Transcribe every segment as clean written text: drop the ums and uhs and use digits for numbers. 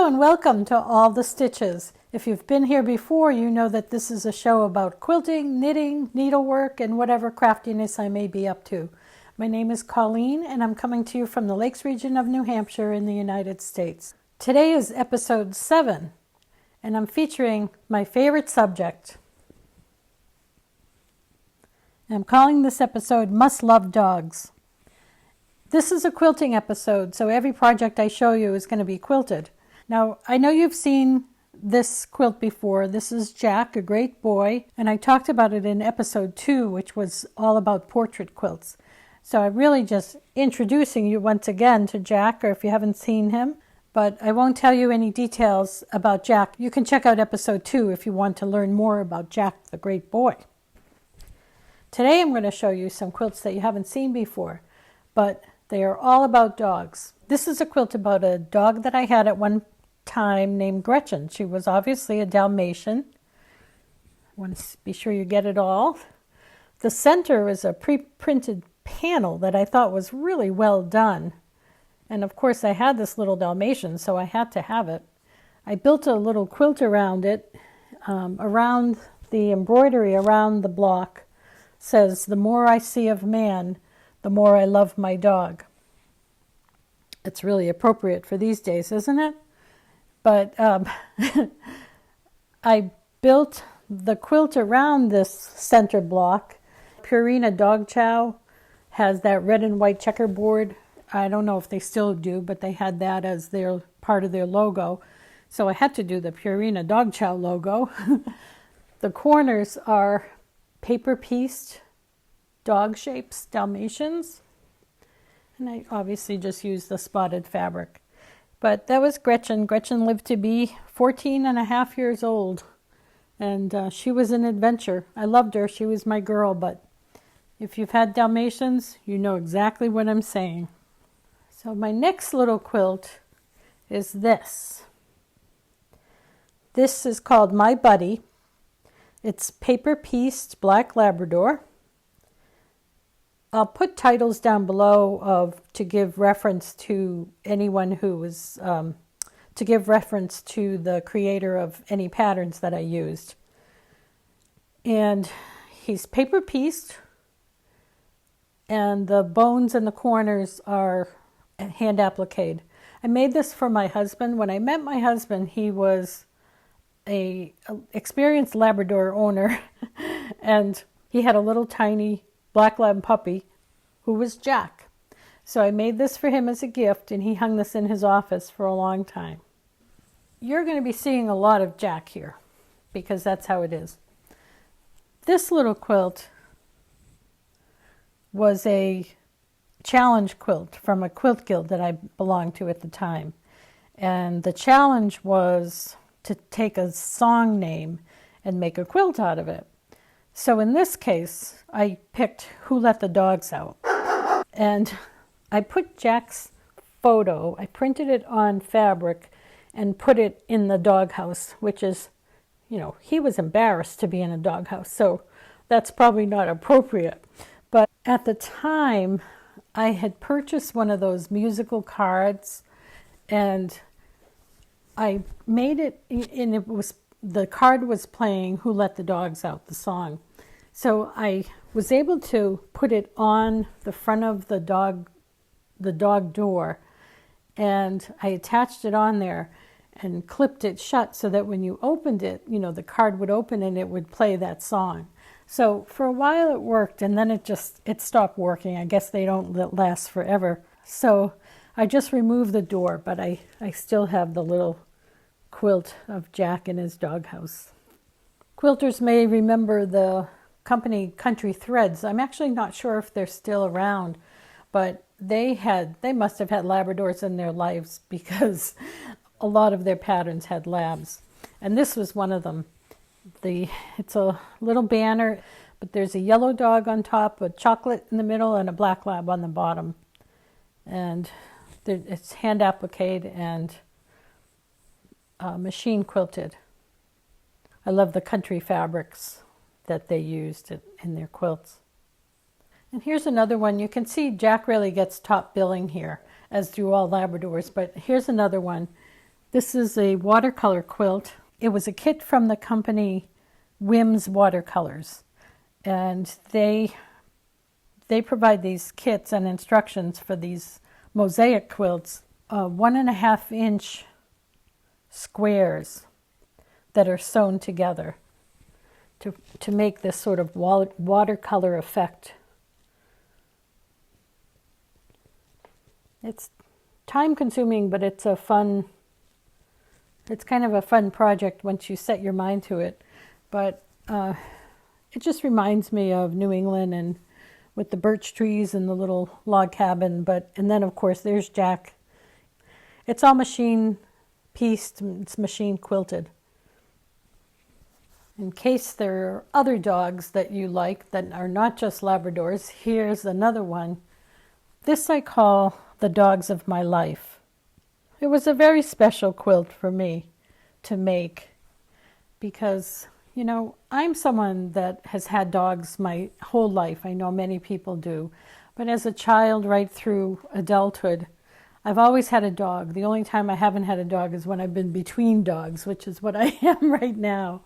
Hello and welcome to All the Stitches. If you've been here before, you know that this is a show about quilting, knitting, needlework, and whatever craftiness I may be up to. My name is Colleen and I'm coming to you from the Lakes region of New Hampshire in the United States. Today is episode 7 and I'm featuring my favorite subject. I'm calling this episode Must Love Dogs. This is a quilting episode, so every project I show you is going to be quilted. Now, I know you've seen this quilt before. This is Jack, a great boy, and I talked about it in episode 2, which was all about portrait quilts. So I'm really just introducing you once again to Jack, or if you haven't seen him, but I won't tell you any details about Jack. You can check out episode 2 if you want to learn more about Jack, the great boy. Today I'm going to show you some quilts that you haven't seen before, but they are all about dogs. This is a quilt about a dog that I had at one time named Gretchen. She was obviously a Dalmatian. I want to be sure you get it all. The center is a pre-printed panel that I thought was really well done. And of course I had this little Dalmatian, so I had to have it. I built a little quilt around it. Around the embroidery around the block says, "The more I see of man, the more I love my dog." It's really appropriate for these days, isn't it? But I built the quilt around this center block. Purina Dog Chow has that red and white checkerboard. I don't know if they still do, but they had that as their part of their logo. So I had to do the Purina Dog Chow logo. The corners are paper-pieced dog shapes, Dalmatians. And I obviously just used the spotted fabric. But that was Gretchen. Gretchen lived to be 14 and a half years old. And she was an adventure. I loved her. She was my girl. But if you've had Dalmatians, you know exactly what I'm saying. So my next little quilt is this. This is called My Buddy. It's paper-pieced black Labrador. I'll put titles down below to give reference to anyone who was, to give reference to the creator of any patterns that I used. And he's paper pieced, and the bones and the corners are hand appliqued. I made this for my husband. When I met my husband, he was a experienced Labrador owner, and he had a little tiny black lab puppy who was Jack. So I made this for him as a gift, and he hung this in his office for a long time. You're going to be seeing a lot of Jack here because that's how it is. This little quilt was a challenge quilt from a quilt guild that I belonged to at the time. And the challenge was to take a song name and make a quilt out of it. So in this case, I picked Who Let the Dogs Out. And I put Jack's photo, I printed it on fabric and put it in the doghouse, which is, you know, he was embarrassed to be in a doghouse, so that's probably not appropriate. But at the time, I had purchased one of those musical cards, and I made it, and it was, the card was playing Who Let the Dogs Out, the song. So I was able to put it on the front of the dog door, and I attached it on there and clipped it shut so that when you opened it, you know, the card would open and it would play that song. So for a while it worked, and then it stopped working. I guess they don't last forever. So I just removed the door, but I still have the little quilt of Jack in his doghouse. Quilters may remember the company Country Threads. I'm actually not sure if they're still around, but they must have had Labradors in their lives because a lot of their patterns had labs. And this was one of them. It's a little banner, but there's a yellow dog on top, a chocolate in the middle, and a black lab on the bottom. And it's hand appliqued and machine quilted. I love the country fabrics that they used in their quilts. And here's another one. You can see Jack really gets top billing here, as do all Labradors, but here's another one This is a watercolor quilt. It was a kit from the company Whims watercolors, and they provide these kits and instructions for these mosaic quilts, 1.5-inch squares that are sewn together to make this sort of watercolor effect. It's time consuming, but it's kind of a fun project once you set your mind to it. But it just reminds me of New England, and with the birch trees and the little log cabin. And then of course there's Jack. It's all machine pieced, it's machine quilted. In case there are other dogs that you like that are not just Labradors, here's another one. This I call the Dogs of My Life. It was a very special quilt for me to make because, you know, I'm someone that has had dogs my whole life. I know many people do. But as a child right through adulthood, I've always had a dog. The only time I haven't had a dog is when I've been between dogs, which is what I am right now.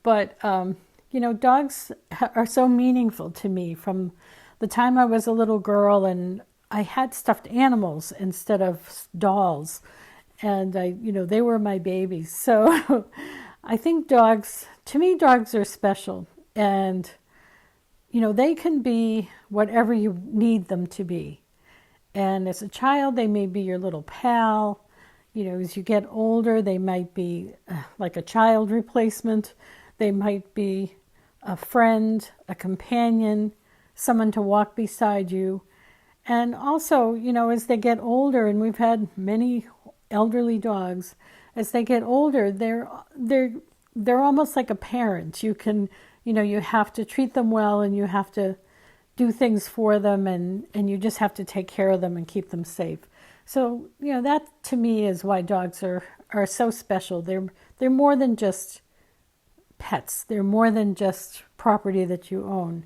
But, you know, dogs are so meaningful to me from the time I was a little girl and I had stuffed animals instead of dolls. And they were my babies. So I think to me, dogs are special. And, you know, they can be whatever you need them to be. And as a child, they may be your little pal. You know, as you get older, they might be like a child replacement. They might be a friend, a companion, someone to walk beside you. And also, you know, as they get older, and we've had many elderly dogs, as they get older, they're almost like a parent. You can, you know, you have to treat them well, and you have to do things for them, and you just have to take care of them and keep them safe. So, you know, that to me is why dogs are so special. They're more than just pets. They're more than just property that you own.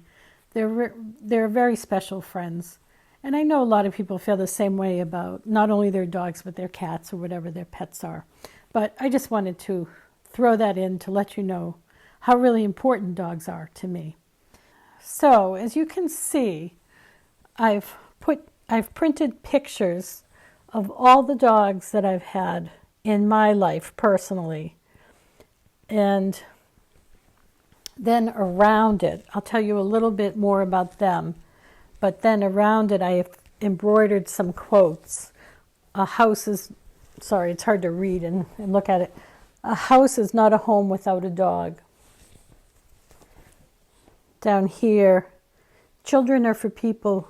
They're very special friends. And I know a lot of people feel the same way about not only their dogs, but their cats or whatever their pets are. But I just wanted to throw that in to let you know how really important dogs are to me. So, as you can see, I've printed pictures of all the dogs that I've had in my life personally. And then around it, I'll tell you a little bit more about them. But then around it, I have embroidered some quotes. Sorry, it's hard to read and look at it. A house is not a home without a dog. Down here, children are for people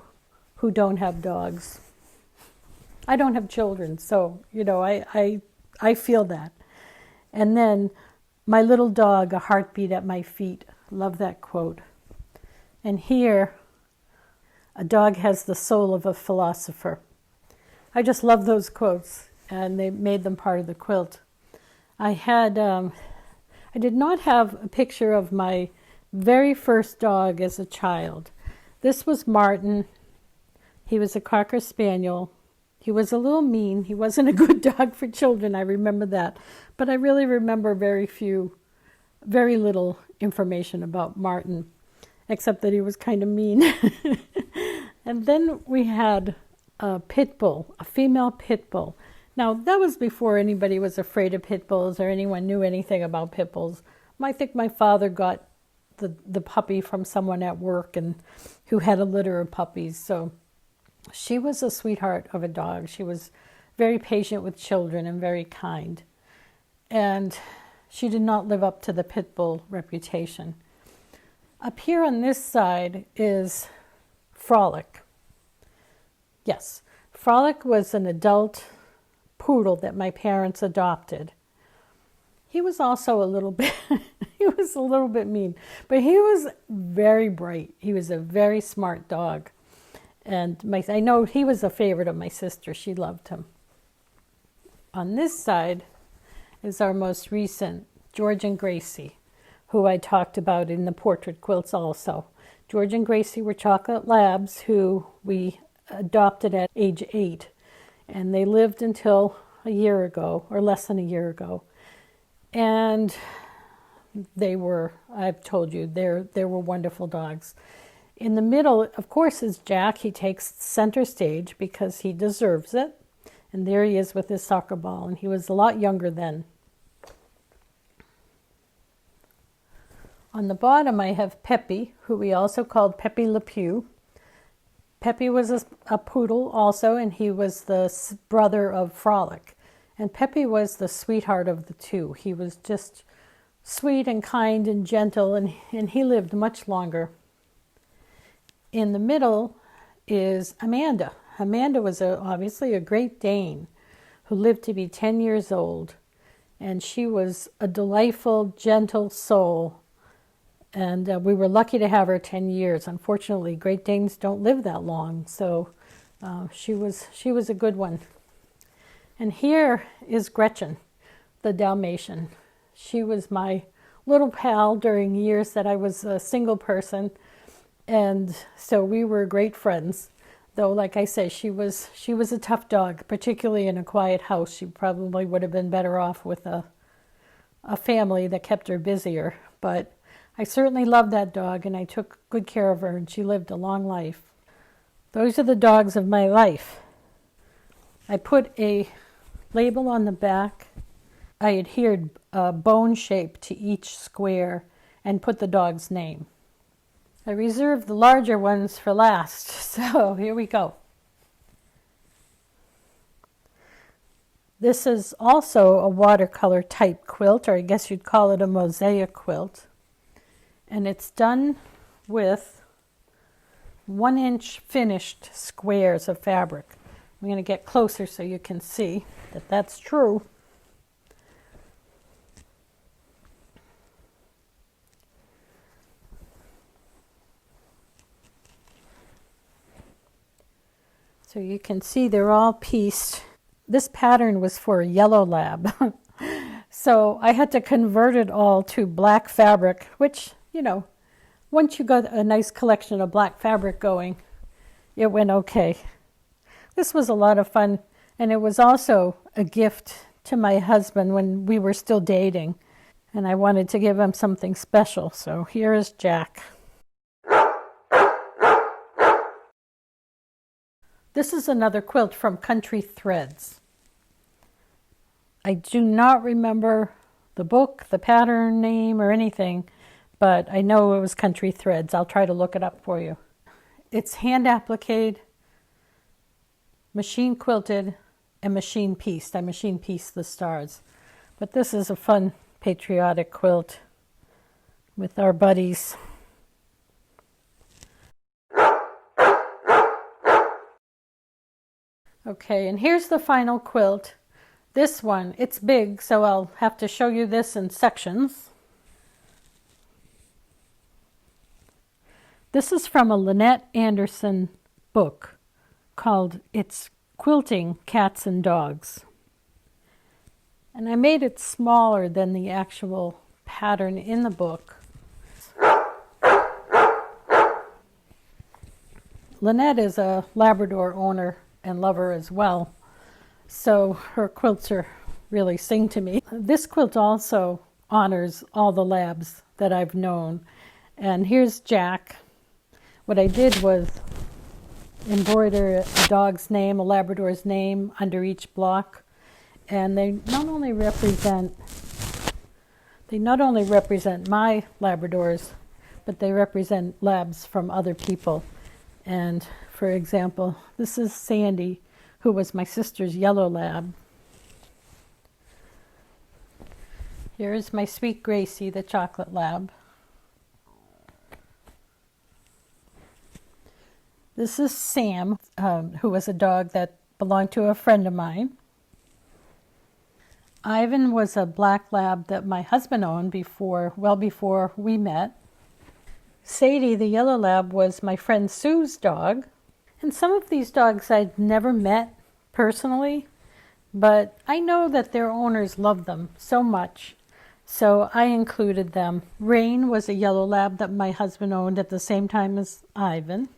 who don't have dogs. I don't have children, so, you know, I feel that. And then, my little dog, a heartbeat at my feet. Love that quote. And here, a dog has the soul of a philosopher. I just love those quotes, and they made them part of the quilt. I did not have a picture of my very first dog as a child. This was Martin. He was a Cocker Spaniel. He was a little mean. He wasn't a good dog for children, I remember that. But I really remember very little information about Martin, except that he was kind of mean. And then we had a pit bull, a female pit bull. Now, that was before anybody was afraid of pit bulls or anyone knew anything about pit bulls. I think my father got the puppy from someone at work and who had a litter of puppies. So she was a sweetheart of a dog. She was very patient with children and very kind. And she did not live up to the pit bull reputation. Up here on this side is Frolic. Yes, Frolic was an adult poodle that my parents adopted. He was also a little bit mean, but he was very bright. He was a very smart dog. And I know he was a favorite of my sister. She loved him. On this side is our most recent, George and Gracie, who I talked about in the portrait quilts also. George and Gracie were chocolate labs who we adopted at age 8. And they lived until a year ago, or less than a year ago. And they were, I've told you, they were wonderful dogs. In the middle, of course, is Jack. He takes center stage because he deserves it. And there he is with his soccer ball, and he was a lot younger then. On the bottom, I have Peppy, who we also called Peppy Le Pew. Peppy was a poodle also, and he was the brother of Frolic. And Peppy was the sweetheart of the two. He was just sweet and kind and gentle, and he lived much longer. In the middle is Amanda. Amanda was obviously a Great Dane who lived to be 10 years old. And she was a delightful, gentle soul. And we were lucky to have her 10 years. Unfortunately, Great Danes don't live that long. So she was a good one. And here is Gretchen, the Dalmatian. She was my little pal during years that I was a single person. And so we were great friends, though, like I say, she was a tough dog, particularly in a quiet house. She probably would have been better off with a family that kept her busier. But I certainly loved that dog, and I took good care of her, and she lived a long life. Those are the dogs of my life. I put a label on the back. I adhered a bone shape to each square and put the dog's name. I reserved the larger ones for last, so here we go. This is also a watercolor type quilt, or I guess you'd call it a mosaic quilt. And it's done with 1-inch finished squares of fabric. I'm going to get closer so you can see that that's true. So you can see they're all pieced. This pattern was for a yellow lab. So I had to convert it all to black fabric, which, you know, once you got a nice collection of black fabric going, it went okay. This was a lot of fun, and it was also a gift to my husband when we were still dating, and I wanted to give him something special. So here is Jack. This is another quilt from Country Threads. I do not remember the book, the pattern name, or anything, but I know it was Country Threads. I'll try to look it up for you. It's hand appliqued, machine quilted, and machine pieced. I machine pieced the stars. But this is a fun patriotic quilt with our buddies. Okay, and here's the final quilt. This one, it's big, so I'll have to show you this in sections. This is from a Lynette Anderson book called It's Quilting Cats and Dogs. And I made it smaller than the actual pattern in the book. Lynette is a Labrador owner and lover as well, so her quilts are really sing to me. This quilt also honors all the labs that I've known. And here's Jack. What I did was embroider a dog's name, a Labrador's name, under each block, and they not only represent my Labradors, but they represent labs from other people. And for example, this is Sandy, who was my sister's yellow lab. Here is my sweet Gracie, the chocolate lab. This is Sam, who was a dog that belonged to a friend of mine. Ivan was a black lab that my husband owned well before we met. Sadie, the yellow lab, was my friend Sue's dog. And some of these dogs I'd never met personally, but I know that their owners loved them so much, so I included them. Rain was a yellow lab that my husband owned at the same time as Ivan.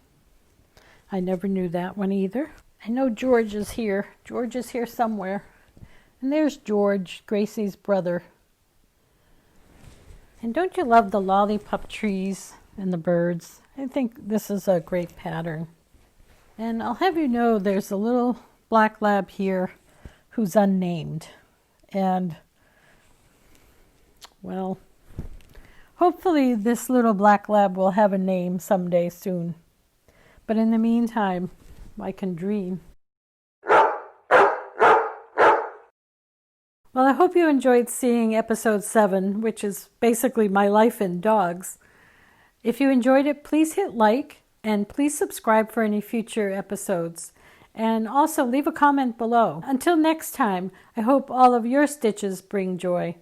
I never knew that one either. I know George is here. George is here somewhere. And there's George, Gracie's brother. And don't you love the lollipop trees and the birds? I think this is a great pattern. And I'll have you know there's a little black lab here who's unnamed. And, well, hopefully this little black lab will have a name someday soon. But in the meantime, I can dream. Well, I hope you enjoyed seeing episode 7, which is basically my life in dogs. If you enjoyed it, please hit like and please subscribe for any future episodes. And also leave a comment below. Until next time, I hope all of your stitches bring joy.